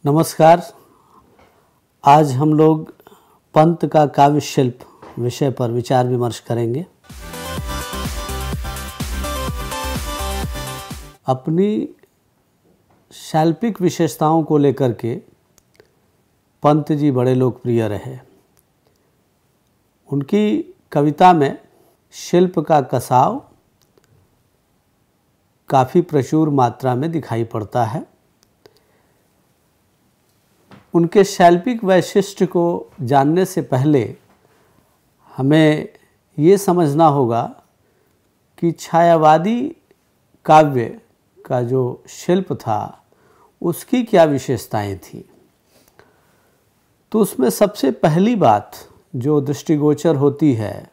नमस्कार। आज हम लोग पंत का काव्य शिल्प विषय पर विचार विमर्श करेंगे। अपनी शैल्पिक विशेषताओं को लेकर के पंत जी बड़े लोकप्रिय रहे। उनकी कविता में शिल्प का कसाव काफ़ी प्रचुर मात्रा में दिखाई पड़ता है। उनके शैल्पिक वैशिष्ट्य को जानने से पहले हमें ये समझना होगा कि छायावादी काव्य का जो शिल्प था उसकी क्या विशेषताएं थीं। तो उसमें सबसे पहली बात जो दृष्टिगोचर होती है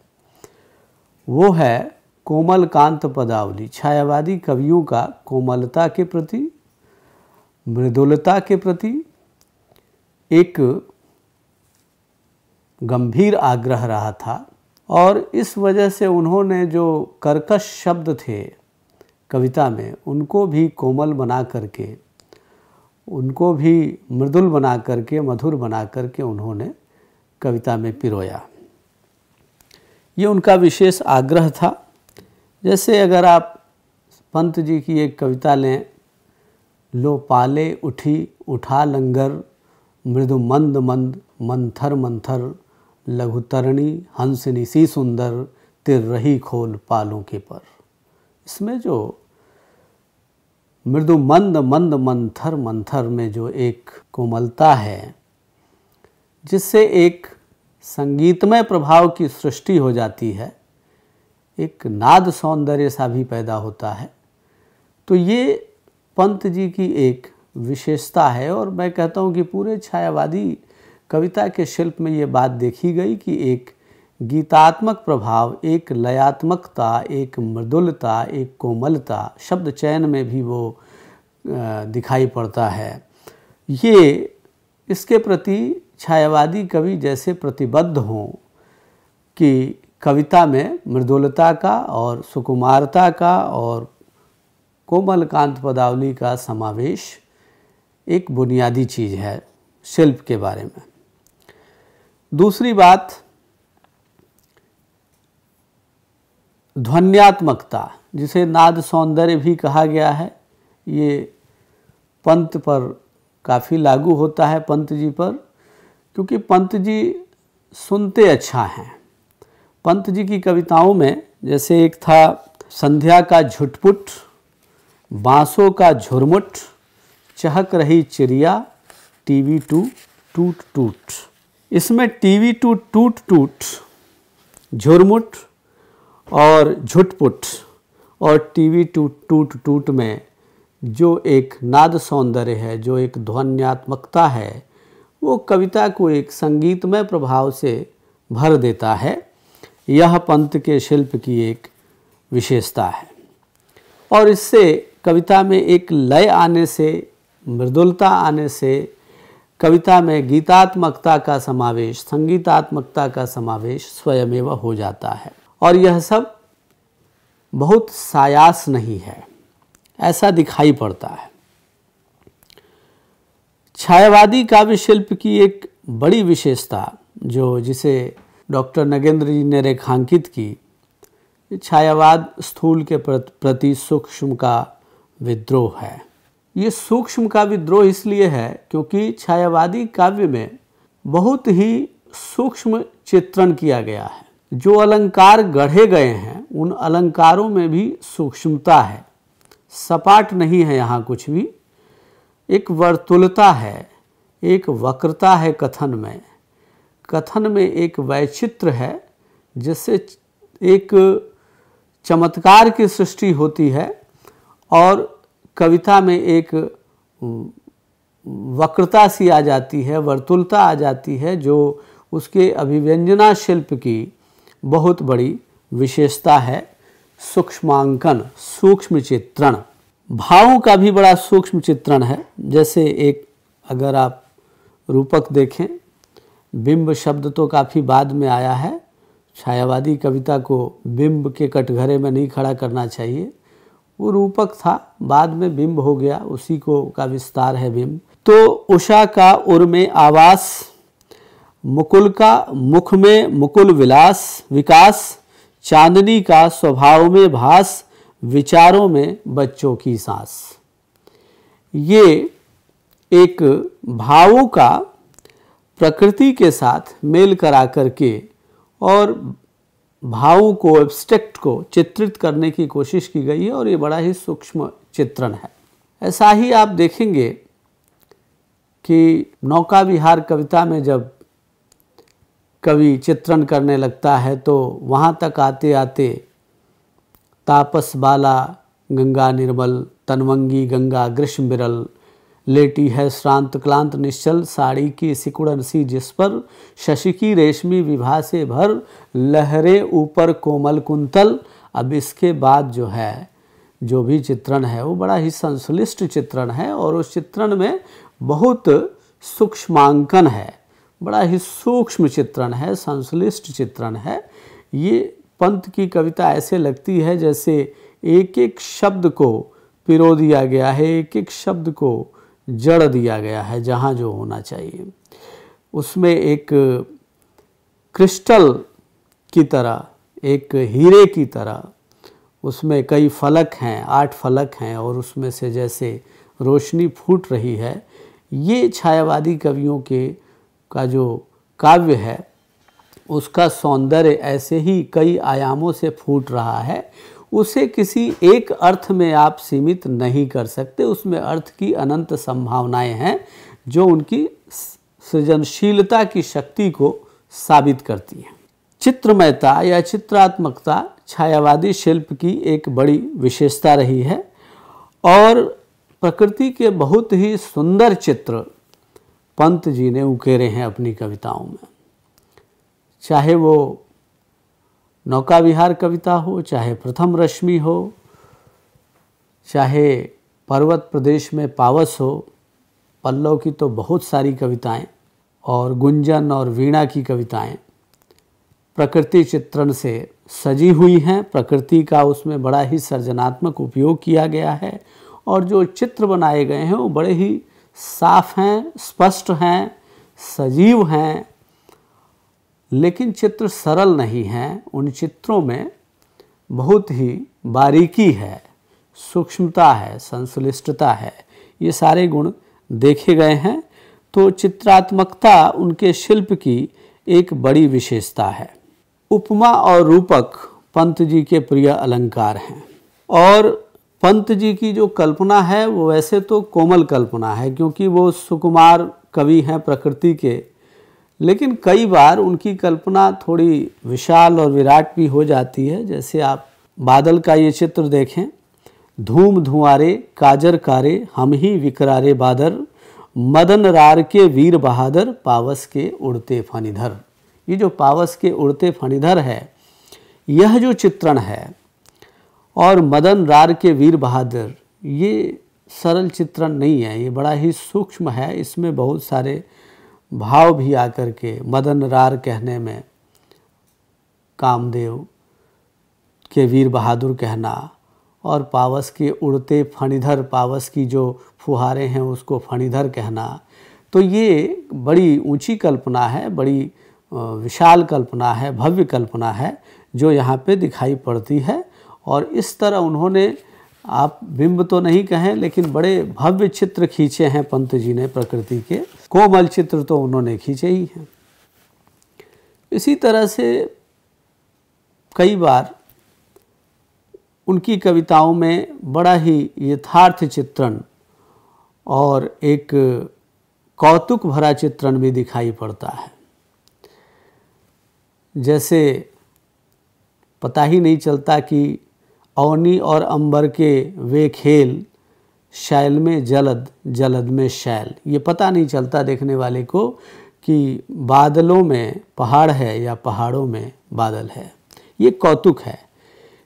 वो है कोमल कांत पदावली। छायावादी कवियों का कोमलता के प्रति, मृदुलता के प्रति एक गंभीर आग्रह रहा था और इस वजह से उन्होंने जो कर्कश शब्द थे कविता में उनको भी कोमल बना करके, उनको भी मृदुल बना करके, मधुर बना करके उन्होंने कविता में पिरोया। ये उनका विशेष आग्रह था। जैसे अगर आप पंत जी की एक कविता लें, लो पाले उठी उठा लंगर, मृदु मंद मंद मंथर मंथर, लघुतरणी हंसनी सी सुंदर, तिर रही खोल पालों के पर। इसमें जो मृदु मंद मंद मंथर मंथर में जो एक कोमलता है जिससे एक संगीतमय प्रभाव की सृष्टि हो जाती है, एक नाद सौंदर्य सा भी पैदा होता है, तो ये पंत जी की एक विशेषता है। और मैं कहता हूँ कि पूरे छायावादी कविता के शिल्प में ये बात देखी गई कि एक गीतात्मक प्रभाव, एक लयात्मकता, एक मृदुलता, एक कोमलता, शब्द चयन में भी वो दिखाई पड़ता है। ये इसके प्रति छायावादी कवि जैसे प्रतिबद्ध हों कि कविता में मृदुलता का और सुकुमारता का और कोमल कांत पदावली का समावेश एक बुनियादी चीज़ है शिल्प के बारे में। दूसरी बात, ध्वन्यात्मकता, जिसे नाद सौंदर्य भी कहा गया है, ये पंत पर काफ़ी लागू होता है, पंत जी पर, क्योंकि पंत जी सुनते अच्छा हैं। पंत जी की कविताओं में जैसे एक था संध्या का झुटपुट, बांसों का झुरमुट, चहक रही चिड़िया, टीवी टू टूट टूट। इसमें टीवी टू टूट टूट, झुरमुट और झुटपुट और टीवी टू टूट टूट में जो एक नाद सौंदर्य है, जो एक ध्वन्यात्मकता है, वो कविता को एक संगीतमय प्रभाव से भर देता है। यह पंत के शिल्प की एक विशेषता है और इससे कविता में एक लय आने से, मृदुलता आने से कविता में गीतात्मकता का समावेश, संगीतात्मकता का समावेश स्वयमेव हो जाता है। और यह सब बहुत सायास नहीं है, ऐसा दिखाई पड़ता है। छायावादी काव्य शिल्प की एक बड़ी विशेषता जिसे डॉक्टर नगेंद्र जी ने रेखांकित की, छायावाद स्थूल के प्रति सूक्ष्म का विद्रोह है। ये सूक्ष्म का विद्रोह इसलिए है क्योंकि छायावादी काव्य में बहुत ही सूक्ष्म चित्रण किया गया है। जो अलंकार गढ़े गए हैं उन अलंकारों में भी सूक्ष्मता है, सपाट नहीं है यहाँ कुछ भी। एक वर्तुलता है, एक वक्रता है कथन में एक वैचित्र है जिससे एक चमत्कार की सृष्टि होती है और कविता में एक वक्रता सी आ जाती है, वर्तुलता आ जाती है, जो उसके अभिव्यंजना शिल्प की बहुत बड़ी विशेषता है। सूक्ष्मांकन, सूक्ष्म चित्रण, भावों का भी बड़ा सूक्ष्म चित्रण है। जैसे एक अगर आप रूपक देखें, बिंब शब्द तो काफ़ी बाद में आया है, छायावादी कविता को बिंब के कटघरे में नहीं खड़ा करना चाहिए। वो रूपक था, बाद में बिंब हो गया, उसी को का विस्तार है बिंब। तो उषा का उर में आवास, मुकुल का मुख में मुकुल विकास, चांदनी का स्वभाव में भास, विचारों में बच्चों की सांस। ये एक भावों का प्रकृति के साथ मेल करा करके और भावों को, एब्स्ट्रैक्ट को चित्रित करने की कोशिश की गई है और ये बड़ा ही सूक्ष्म चित्रण है। ऐसा ही आप देखेंगे कि नौका विहार कविता में जब कवि चित्रण करने लगता है तो वहाँ तक आते आते तापस बाला गंगा निर्मल, तनवंगी गंगा ग्रीष्म बिरल, लेटी है श्रांत क्लांत निश्चल, साड़ी की सिकुड़न सी जिस पर, शशि की रेशमी विभा से भर, लहरे ऊपर कोमल कुंतल। अब इसके बाद जो है, जो भी चित्रण है वो बड़ा ही संश्लिष्ट चित्रण है और उस चित्रण में बहुत सूक्ष्मांकन है, बड़ा ही सूक्ष्म चित्रण है, संश्लिष्ट चित्रण है। ये पंत की कविता ऐसे लगती है जैसे एक एक शब्द को पिरो दिया गया है, एक एक शब्द को जड़ दिया गया है जहाँ जो होना चाहिए। उसमें एक क्रिस्टल की तरह, एक हीरे की तरह उसमें कई फलक हैं, 8 फलक हैं और उसमें से जैसे रोशनी फूट रही है। ये छायावादी कवियों के का जो काव्य है उसका सौंदर्य ऐसे ही कई आयामों से फूट रहा है। उसे किसी एक अर्थ में आप सीमित नहीं कर सकते, उसमें अर्थ की अनंत संभावनाएं हैं जो उनकी सृजनशीलता की शक्ति को साबित करती हैं। चित्रमयता या चित्रात्मकता छायावादी शिल्प की एक बड़ी विशेषता रही है और प्रकृति के बहुत ही सुंदर चित्र पंत जी ने उकेरे हैं अपनी कविताओं में। चाहे वो नौका विहार कविता हो, चाहे प्रथम रश्मि हो, चाहे पर्वत प्रदेश में पावस हो, पल्लव की तो बहुत सारी कविताएं और गुंजन और वीणा की कविताएं प्रकृति चित्रण से सजी हुई हैं। प्रकृति का उसमें बड़ा ही सर्जनात्मक उपयोग किया गया है और जो चित्र बनाए गए हैं वो बड़े ही साफ हैं, स्पष्ट हैं, सजीव हैं, लेकिन चित्र सरल नहीं हैं। उन चित्रों में बहुत ही बारीकी है, सूक्ष्मता है, संश्लिष्टता है, ये सारे गुण देखे गए हैं। तो चित्रात्मकता उनके शिल्प की एक बड़ी विशेषता है। उपमा और रूपक पंत जी के प्रिय अलंकार हैं और पंत जी की जो कल्पना है वो वैसे तो कोमल कल्पना है क्योंकि वो सुकुमार कवि हैं प्रकृति के, लेकिन कई बार उनकी कल्पना थोड़ी विशाल और विराट भी हो जाती है। जैसे आप बादल का ये चित्र देखें, धूम धुआरे काजर कारे हम ही विकरारे बादर, मदन रार के वीर बहादुर पावस के उड़ते फणिधर। ये जो पावस के उड़ते फणिधर है, यह जो चित्रण है और मदन रार के वीर बहादुर, ये सरल चित्रण नहीं है, ये बड़ा ही सूक्ष्म है। इसमें बहुत सारे भाव भी आकर के, मदन रार कहने में कामदेव के वीर बहादुर कहना और पावस के उड़ते फणिधर, पावस की जो फुहारे हैं उसको फणिधर कहना, तो ये बड़ी ऊंची कल्पना है, बड़ी विशाल कल्पना है, भव्य कल्पना है जो यहाँ पे दिखाई पड़ती है। और इस तरह उन्होंने, आप बिंब तो नहीं कहें लेकिन बड़े भव्य चित्र खींचे हैं पंत जी ने प्रकृति के, कोमल चित्र तो उन्होंने खींचे ही हैं। इसी तरह से कई बार उनकी कविताओं में बड़ा ही यथार्थ चित्रण और एक कौतुक भरा चित्रण भी दिखाई पड़ता है। जैसे पता ही नहीं चलता कि अवनी और अंबर के वे खेल, शैल में जलद जलद में शैल। ये पता नहीं चलता देखने वाले को कि बादलों में पहाड़ है या पहाड़ों में बादल है, ये कौतुक है।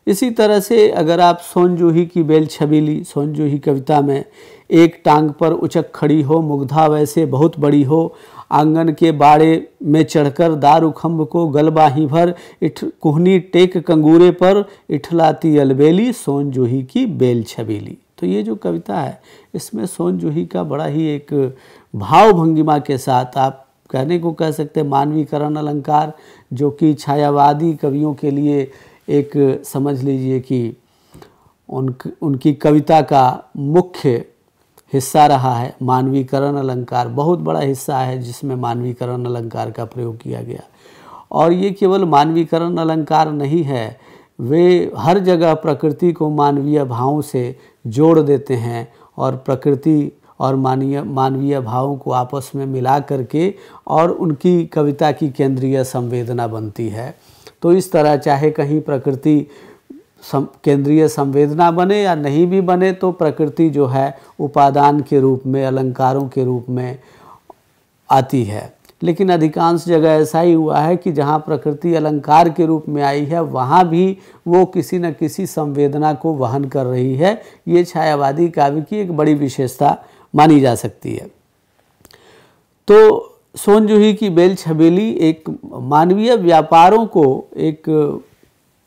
इसी तरह से अगर आप सोन जूही की बेल छबीली, सोन जूही कविता में एक टांग पर उचक खड़ी हो, मुग्धा वैसे बहुत बड़ी हो, आंगन के बाड़े में चढ़कर दारू खम्भ को गलबा ही भर, कुहनी टेक कंगूरे पर इठलाती अलबेली, सोन जूही की बेल छबीली। तो ये जो कविता है इसमें सोन जूही का बड़ा ही एक भाव भंगिमा के साथ, आप कहने को कह सकते हैं मानवीकरण अलंकार, जो कि छायावादी कवियों के लिए एक समझ लीजिए कि उनकी कविता का मुख्य हिस्सा रहा है। मानवीकरण अलंकार बहुत बड़ा हिस्सा है जिसमें मानवीकरण अलंकार का प्रयोग किया गया। और ये केवल मानवीकरण अलंकार नहीं है, वे हर जगह प्रकृति को मानवीय भावों से जोड़ देते हैं और प्रकृति और मानवीय भावों को आपस में मिला करके और उनकी कविता की केंद्रीय संवेदना बनती है। तो इस तरह चाहे कहीं प्रकृति केंद्रीय संवेदना बने या नहीं भी बने, तो प्रकृति जो है उपादान के रूप में, अलंकारों के रूप में आती है। लेकिन अधिकांश जगह ऐसा ही हुआ है कि जहाँ प्रकृति अलंकार के रूप में आई है वहाँ भी वो किसी न किसी संवेदना को वहन कर रही है। ये छायावादी काव्य की एक बड़ी विशेषता मानी जा सकती है। तो सोन जूही की बेल छबीली एक मानवीय व्यापारों को एक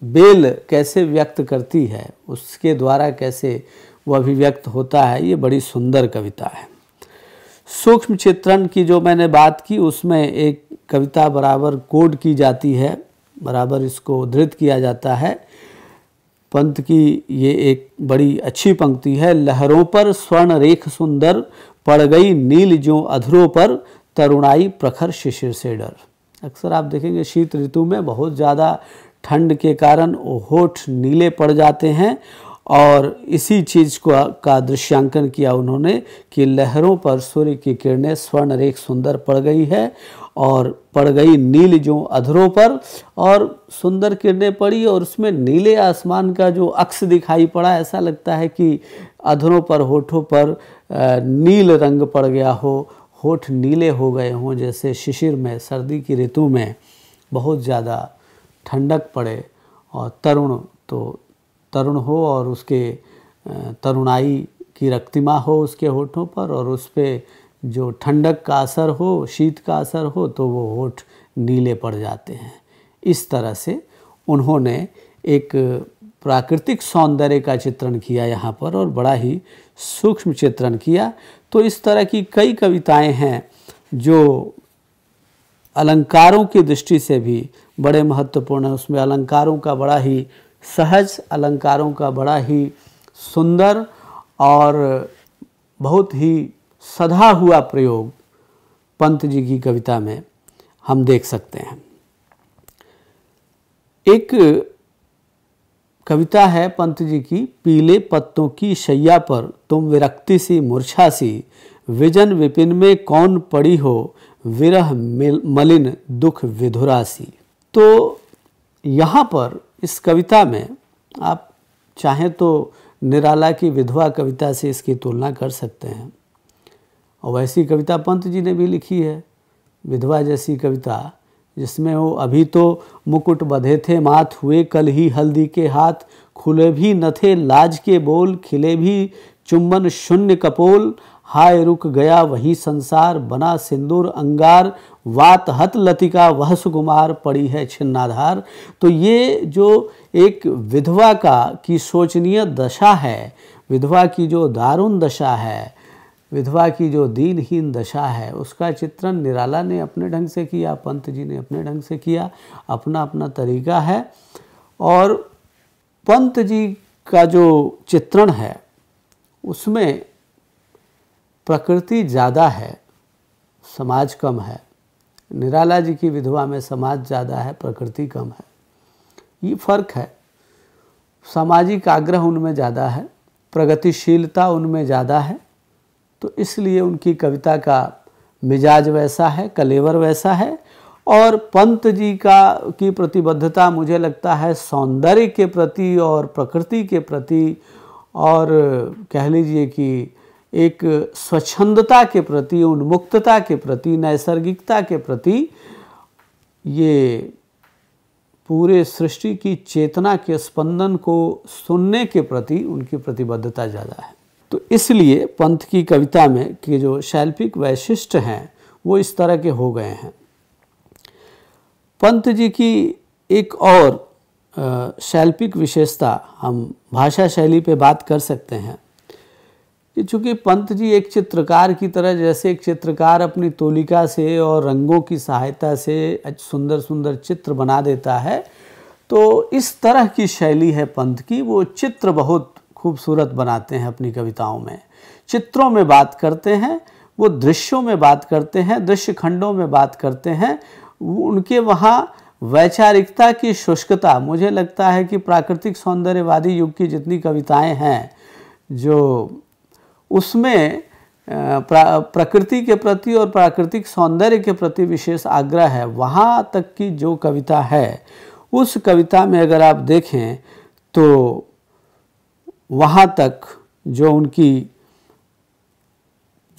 बेल कैसे व्यक्त करती है, उसके द्वारा कैसे वो अभिव्यक्त होता है, ये बड़ी सुंदर कविता है। सूक्ष्म चित्रण की जो मैंने बात की उसमें एक कविता बराबर कोड की जाती है, बराबर इसको धृत किया जाता है। पंत की ये एक बड़ी अच्छी पंक्ति है। लहरों पर स्वर्ण रेख सुंदर, पड़ गई नील ज्यों अधरों पर, तरुणाई प्रखर शिशिर से डर। अक्सर आप देखेंगे शीत ऋतु में बहुत ज़्यादा ठंड के कारण होठ नीले पड़ जाते हैं, और इसी चीज़ का दृश्यांकन किया उन्होंने कि लहरों पर सूर्य की किरणें स्वर्ण रेख सुंदर पड़ गई है और पड़ गई नील जो अधरों पर, और सुंदर किरणें पड़ी और उसमें नीले आसमान का जो अक्स दिखाई पड़ा, ऐसा लगता है कि अधरों पर, होठों पर नील रंग पड़ गया हो, होठ नीले हो गए हों, जैसे शिशिर में, सर्दी की ऋतु में बहुत ज़्यादा ठंडक पड़े और तरुण हो और उसके तरुणाई की रक्तिमा हो उसके होठों पर, और उस पर जो ठंडक का असर हो, शीत का असर हो, तो वो होठ नीले पड़ जाते हैं। इस तरह से उन्होंने एक प्राकृतिक सौंदर्य का चित्रण किया यहाँ पर, और बड़ा ही सूक्ष्म चित्रण किया। तो इस तरह की कई कविताएं हैं जो अलंकारों की दृष्टि से भी बड़े महत्वपूर्ण है। उसमें अलंकारों का बड़ा ही सहज, अलंकारों का बड़ा ही सुंदर और बहुत ही सधा हुआ प्रयोग पंत जी की कविता में हम देख सकते हैं। एक कविता है पंत जी की, पीले पत्तों की शैया पर तुम विरक्ति सी मूर्छा सी, विजन विपिन में कौन पड़ी हो, विरह मलिन दुख विधुरा सी। तो यहाँ पर इस कविता में आप चाहें तो निराला की विधवा कविता से इसकी तुलना कर सकते हैं, और वैसी कविता पंत जी ने भी लिखी है, विधवा जैसी कविता, जिसमें वो अभी तो मुकुट बंधे थे माथ, हुए कल ही हल्दी के हाथ, खुले भी न थे लाज के बोल, खिले भी चुंबन शून्य कपोल, हाय रुक गया वही संसार, बना सिंदूर अंगार, वात हत लतिका वह सुकुमार, पड़ी है छिन्नाधार। तो ये जो एक विधवा की शोचनीय दशा है, विधवा की जो दारुण दशा है, विधवा की जो दीनहीन दशा है, उसका चित्रण निराला ने अपने ढंग से किया, पंत जी ने अपने ढंग से किया, अपना अपना तरीका है। और पंत जी का जो चित्रण है उसमें प्रकृति ज़्यादा है, समाज कम है। निराला जी की विधवा में समाज ज़्यादा है, प्रकृति कम है। ये फर्क है। सामाजिक आग्रह उनमें ज़्यादा है, प्रगतिशीलता उनमें ज़्यादा है, तो इसलिए उनकी कविता का मिजाज वैसा है, कलेवर वैसा है। और पंत जी की प्रतिबद्धता मुझे लगता है सौंदर्य के प्रति और प्रकृति के प्रति, और कह लीजिए कि एक स्वच्छंदता के प्रति, उन्मुक्तता के प्रति, नैसर्गिकता के प्रति, ये पूरे सृष्टि की चेतना के स्पंदन को सुनने के प्रति उनकी प्रतिबद्धता ज़्यादा है। तो इसलिए पंत की कविता में के जो शैल्पिक वैशिष्ट्य हैं वो इस तरह के हो गए हैं। पंत जी की एक और शैल्पिक विशेषता, हम भाषा शैली पे बात कर सकते हैं कि चूँकि पंत जी एक चित्रकार की तरह, जैसे एक चित्रकार अपनी तोलिका से और रंगों की सहायता से सुंदर सुंदर चित्र बना देता है, तो इस तरह की शैली है पंत की। वो चित्र बहुत खूबसूरत बनाते हैं अपनी कविताओं में, चित्रों में बात करते हैं, वो दृश्यों में बात करते हैं, दृश्य खंडों में बात करते हैं। उनके वहाँ वैचारिकता की शुष्कता, मुझे लगता है कि प्राकृतिक सौंदर्यवादी युग की जितनी कविताएं हैं, जो उसमें प्रकृति के प्रति और प्राकृतिक सौंदर्य के प्रति विशेष आग्रह है, वहाँ तक की जो कविता है, उस कविता में अगर आप देखें तो वहाँ तक जो उनकी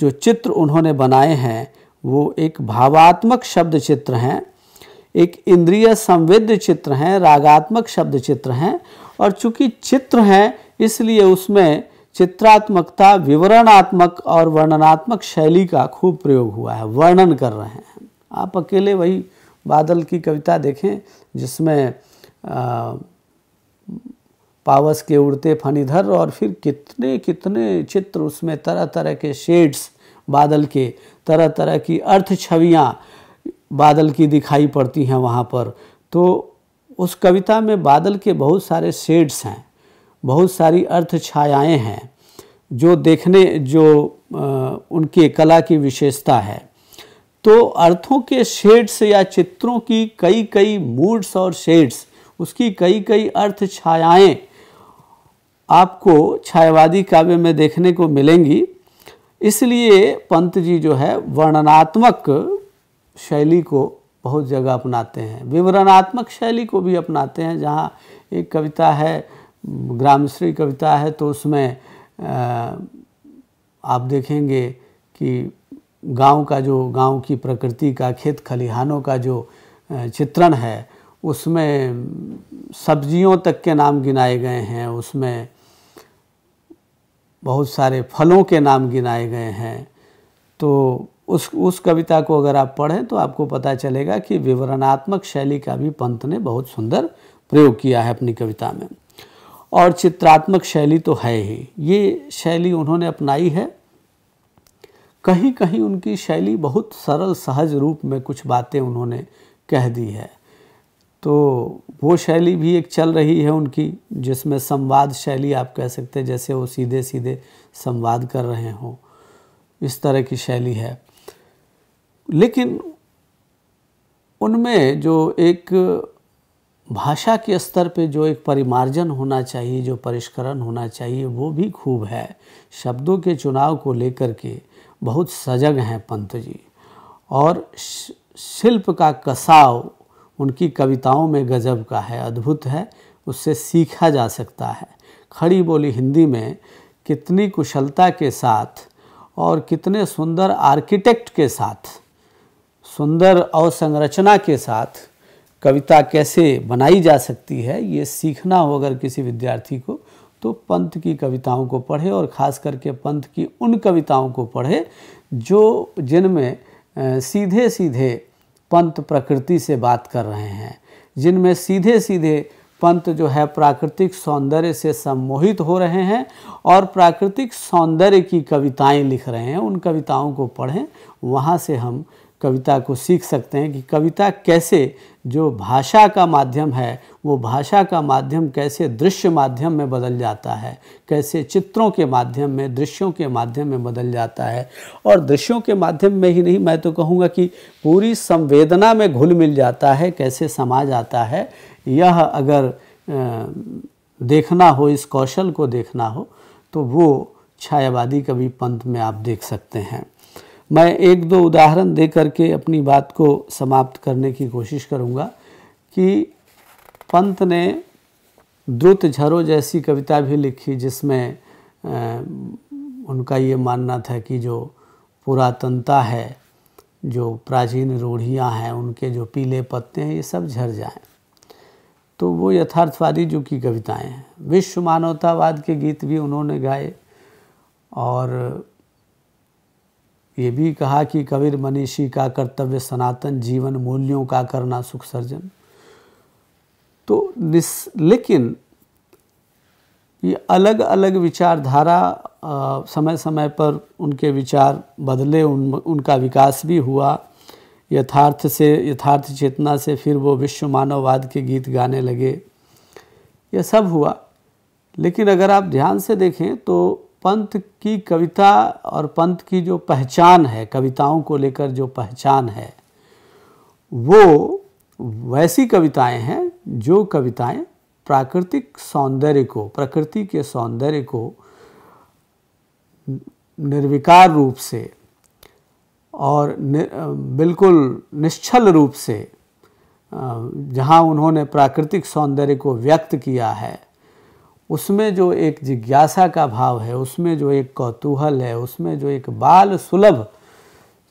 जो चित्र उन्होंने बनाए हैं वो एक भावात्मक शब्द चित्र हैं, एक इंद्रिय संवेद्य चित्र हैं, रागात्मक शब्द चित्र हैं। और चूंकि चित्र हैं इसलिए उसमें चित्रात्मकता, विवरणात्मक और वर्णनात्मक शैली का खूब प्रयोग हुआ है, वर्णन कर रहे हैं। आप अकेले वही बादल की कविता देखें जिसमें पावस के उड़ते फणिधर, और फिर कितने कितने चित्र उसमें, तरह तरह के शेड्स बादल के, तरह तरह की अर्थ छवियाँ बादल की दिखाई पड़ती हैं वहाँ पर। तो उस कविता में बादल के बहुत सारे शेड्स हैं, बहुत सारी अर्थ छायाएँ हैं, जो देखने उनके कला की विशेषता है। तो अर्थों के शेड्स या चित्रों की कई कई मूड्स और शेड्स, उसकी कई कई अर्थ छायाएँ आपको छायावादी काव्य में देखने को मिलेंगी। इसलिए पंत जी जो है वर्णनात्मक शैली को बहुत जगह अपनाते हैं, विवरणात्मक शैली को भी अपनाते हैं। जहाँ एक कविता है, ग्रामश्री कविता है, तो उसमें आप देखेंगे कि गांव का, जो गांव की प्रकृति का, खेत खलिहानों का जो चित्रण है, उसमें सब्जियों तक के नाम गिनाए गए हैं, उसमें बहुत सारे फलों के नाम गिनाए गए हैं। तो उस कविता को अगर आप पढ़ें तो आपको पता चलेगा कि विवरणात्मक शैली का भी पंत ने बहुत सुंदर प्रयोग किया है अपनी कविता में। और चित्रात्मक शैली तो है ही, ये शैली उन्होंने अपनाई है। कहीं कहीं उनकी शैली बहुत सरल सहज रूप में कुछ बातें उन्होंने कह दी है, तो वो शैली भी एक चल रही है उनकी, जिसमें संवाद शैली आप कह सकते हैं, जैसे वो सीधे सीधे संवाद कर रहे हों, इस तरह की शैली है। लेकिन उनमें जो एक भाषा के स्तर पे जो एक परिमार्जन होना चाहिए, जो परिष्करण होना चाहिए, वो भी खूब है। शब्दों के चुनाव को लेकर के बहुत सजग हैं पंत जी, और शिल्प का कसाव उनकी कविताओं में गजब का है, अद्भुत है, उससे सीखा जा सकता है। खड़ी बोली हिंदी में कितनी कुशलता के साथ और कितने सुंदर आर्किटेक्ट के साथ, सुंदर अवसंरचना के साथ कविता कैसे बनाई जा सकती है, ये सीखना हो अगर किसी विद्यार्थी को, तो पंत की कविताओं को पढ़े, और ख़ास करके पंत की उन कविताओं को पढ़े जो जिनमें सीधे सीधे पंत प्रकृति से बात कर रहे हैं, जिनमें सीधे सीधे पंत जो है प्राकृतिक सौंदर्य से सम्मोहित हो रहे हैं और प्राकृतिक सौंदर्य की कविताएं लिख रहे हैं। उन कविताओं को पढ़ें, वहाँ से हम कविता को सीख सकते हैं कि कविता कैसे, जो भाषा का माध्यम है, वो भाषा का माध्यम कैसे दृश्य माध्यम में बदल जाता है, कैसे चित्रों के माध्यम में, दृश्यों के माध्यम में बदल जाता है। और दृश्यों के माध्यम में ही नहीं, मैं तो कहूँगा कि पूरी संवेदना में घुल मिल जाता है, कैसे समा जाता है। यह अगर देखना हो, इस कौशल को देखना हो, तो वो छायावादी कवि पंत में आप देख सकते हैं। मैं एक दो उदाहरण दे करके अपनी बात को समाप्त करने की कोशिश करूँगा कि पंत ने द्रुत झरो जैसी कविता भी लिखी, जिसमें उनका ये मानना था कि जो पुरातनता है, जो प्राचीन रूढ़ियाँ हैं, उनके जो पीले पत्ते हैं, ये सब झड़ जाएं। तो वो यथार्थवादी जो की कविताएं हैं। विश्व मानवतावाद के गीत भी उन्होंने गाए, और ये भी कहा कि कबीर मनीषी का कर्तव्य सनातन जीवन, मूल्यों का करना सुख सर्जन। तो लेकिन ये अलग अलग विचारधारा समय समय पर उनके विचार बदले, उनका विकास भी हुआ। यथार्थ चेतना से फिर वो विश्व मानववाद के गीत गाने लगे, यह सब हुआ। लेकिन अगर आप ध्यान से देखें तो पंत की कविता और पंत की जो पहचान है, कविताओं को लेकर जो पहचान है, वो वैसी कविताएं हैं जो कविताएं प्राकृतिक सौंदर्य को, प्रकृति के सौंदर्य को निर्विकार रूप से और बिल्कुल निश्चल रूप से, जहाँ उन्होंने प्राकृतिक सौंदर्य को व्यक्त किया है, उसमें जो एक जिज्ञासा का भाव है, उसमें जो एक कौतूहल है, उसमें जो एक बाल सुलभ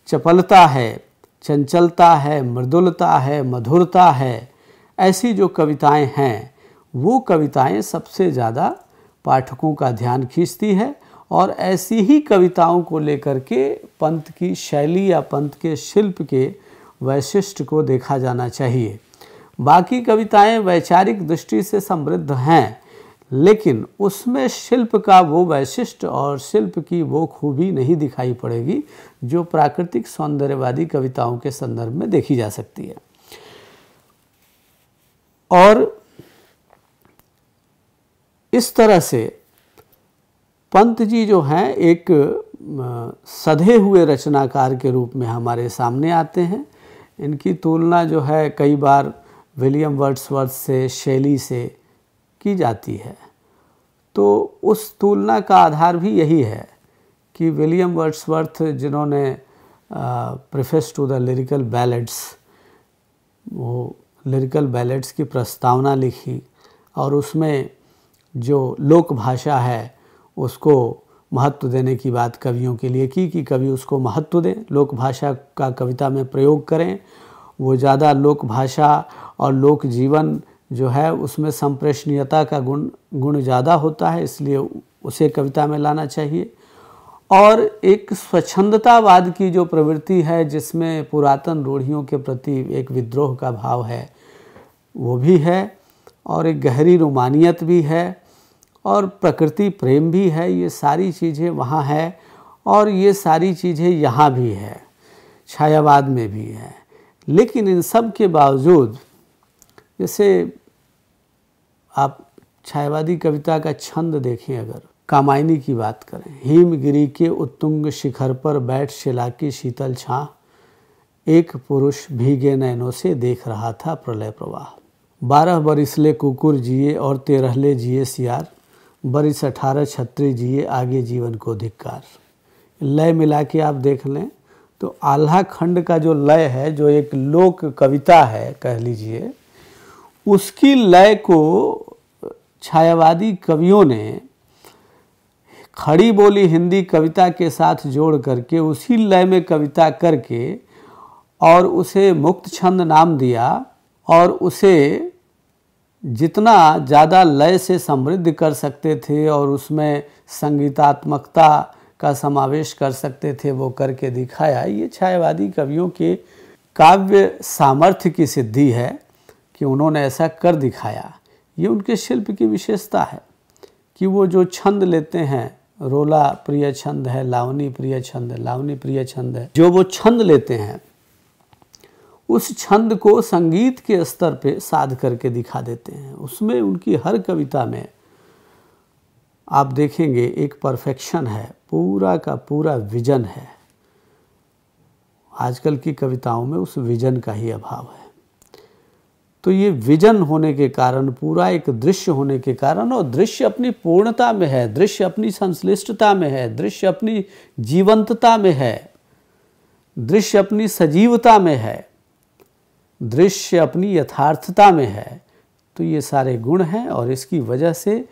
चपलता है, चंचलता है, मृदुलता है, मधुरता है, ऐसी जो कविताएं हैं, वो कविताएं सबसे ज़्यादा पाठकों का ध्यान खींचती है। और ऐसी ही कविताओं को लेकर के पंत की शैली या पंत के शिल्प के वैशिष्ट्य को देखा जाना चाहिए। बाकी कविताएं वैचारिक दृष्टि से समृद्ध हैं, लेकिन उसमें शिल्प का वो वैशिष्ट्य और शिल्प की वो खूबी नहीं दिखाई पड़ेगी जो प्राकृतिक सौंदर्यवादी कविताओं के संदर्भ में देखी जा सकती है। और इस तरह से पंत जी जो हैं एक सधे हुए रचनाकार के रूप में हमारे सामने आते हैं। इनकी तुलना जो है कई बार विलियम वर्ड्सवर्थ से, शेली से की जाती है। तो उस तुलना का आधार भी यही है कि विलियम वर्ड्सवर्थ, जिन्होंने preface to the lyrical ballads, वो लिरिकल बैलेड्स की प्रस्तावना लिखी और उसमें जो लोक भाषा है उसको महत्व देने की बात कवियों के लिए की कि कवि उसको महत्व दें, लोक भाषा का कविता में प्रयोग करें। वो ज़्यादा लोक भाषा और लोक जीवन जो है उसमें संप्रेषणीयता का गुण ज़्यादा होता है, इसलिए उसे कविता में लाना चाहिए। और एक स्वच्छंदतावाद की जो प्रवृत्ति है, जिसमें पुरातन रूढ़ियों के प्रति एक विद्रोह का भाव है, वो भी है। और एक गहरी रोमानियत भी है और प्रकृति प्रेम भी है। ये सारी चीज़ें वहाँ है और ये सारी चीज़ें यहाँ भी है, छायावाद में भी है। लेकिन इन सब के बावजूद, जैसे आप छायावादी कविता का छंद देखें, अगर कामायनी की बात करें, हिमगिरी के उत्तुंग शिखर पर बैठ शिला की शीतल छां, एक पुरुष भीगे नैनों से देख रहा था प्रलय प्रवाह। 12 बरिसले कुकुर जिए और 13ले जिए सियार, बरिस 18 छत्री जिए आगे जीवन को धिक्कार। लय मिला के आप देख लें तो आल्हा खंड का जो लय है, जो एक लोक कविता है कह लीजिए, उसकी लय को छायावादी कवियों ने खड़ी बोली हिंदी कविता के साथ जोड़ करके उसी लय में कविता करके और उसे मुक्त छंद नाम दिया और उसे जितना ज़्यादा लय से समृद्ध कर सकते थे और उसमें संगीतात्मकता का समावेश कर सकते थे वो करके दिखाया। ये छायावादी कवियों के काव्य सामर्थ्य की सिद्धि है कि उन्होंने ऐसा कर दिखाया। ये उनके शिल्प की विशेषता है कि वो जो छंद लेते हैं, रोला प्रिय छंद है, लावनी प्रिय छंद है, लावनी प्रिय छंद है, जो वो छंद लेते हैं उस छंद को संगीत के स्तर पे साध करके दिखा देते हैं। उसमें उनकी हर कविता में आप देखेंगे एक परफेक्शन है, पूरा का पूरा विजन है। आजकल की कविताओं में उस विजन का ही अभाव है। तो ये विजन होने के कारण, पूरा एक दृश्य होने के कारण, और दृश्य अपनी पूर्णता में है, दृश्य अपनी संश्लिष्टता में है, दृश्य अपनी जीवंतता में है, दृश्य अपनी सजीवता में है, दृश्य अपनी यथार्थता में है। तो ये सारे गुण हैं और इसकी वजह से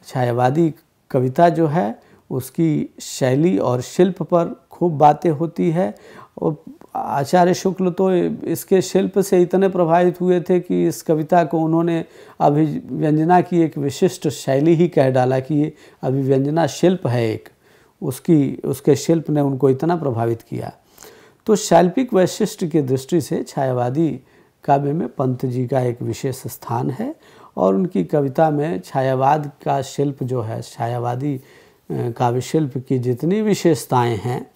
छायावादी कविता जो है उसकी शैली और शिल्प पर खूब बातें होती है। और आचार्य शुक्ल तो इसके शिल्प से इतने प्रभावित हुए थे कि इस कविता को उन्होंने अभिव्यंजना की एक विशिष्ट शैली ही कह डाला कि ये अभिव्यंजना शिल्प है एक, उसके शिल्प ने उनको इतना प्रभावित किया। तो शैल्पिक वैशिष्ट्य की दृष्टि से छायावादी काव्य में पंत जी का एक विशेष स्थान है और उनकी कविता में छायावाद का शिल्प जो है, छायावादी काव्य शिल्प की जितनी विशेषताएं हैं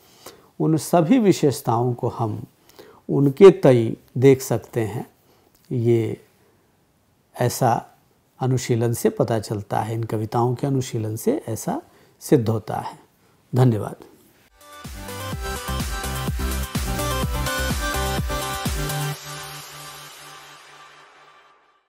उन सभी विशेषताओं को हम उनके तय देख सकते हैं। ये ऐसा अनुशीलन से पता चलता है, इन कविताओं के अनुशीलन से ऐसा सिद्ध होता है। धन्यवाद।